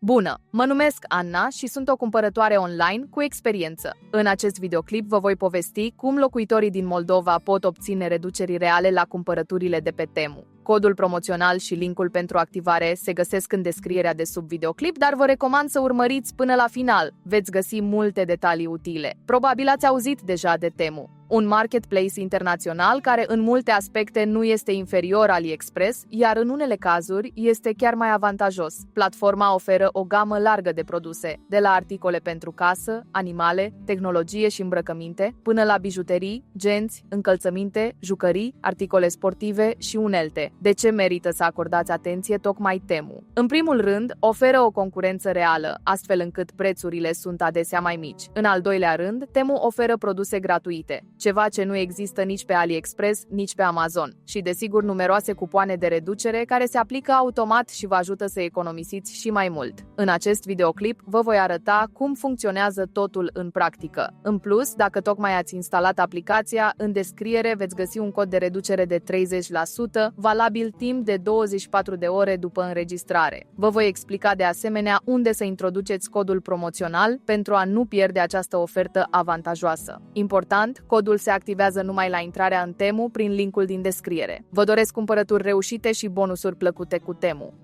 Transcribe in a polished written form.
Bună! Mă numesc Anna și sunt o cumpărătoare online cu experiență. În acest videoclip vă voi povesti cum locuitorii din Moldova pot obține reduceri reale la cumpărăturile de pe Temu. Codul promoțional și linkul pentru activare se găsesc în descrierea de sub videoclip, dar vă recomand să urmăriți până la final. Veți găsi multe detalii utile. Probabil ați auzit deja de Temu, un marketplace internațional care în multe aspecte nu este inferior AliExpress, iar în unele cazuri este chiar mai avantajos. Platforma oferă o gamă largă de produse, de la articole pentru casă, animale, tehnologie și îmbrăcăminte, până la bijuterii, genți, încălțăminte, jucării, articole sportive și unelte. De ce merită să acordați atenție tocmai Temu? În primul rând, oferă o concurență reală, astfel încât prețurile sunt adesea mai mici. În al doilea rând, Temu oferă produse gratuite, ceva ce nu există nici pe AliExpress, nici pe Amazon. Și desigur numeroase cupoane de reducere care se aplică automat și vă ajută să economisiți și mai mult. În acest videoclip vă voi arăta cum funcționează totul în practică. În plus, dacă tocmai ați instalat aplicația, în descriere veți găsi un cod de reducere de 30%, valabil timp de 24 de ore după înregistrare. Vă voi explica de asemenea unde să introduceți codul promoțional pentru a nu pierde această ofertă avantajoasă. Important, codul se activează numai la intrarea în Temu prin linkul din descriere. Vă doresc cumpărături reușite și bonusuri plăcute cu Temu.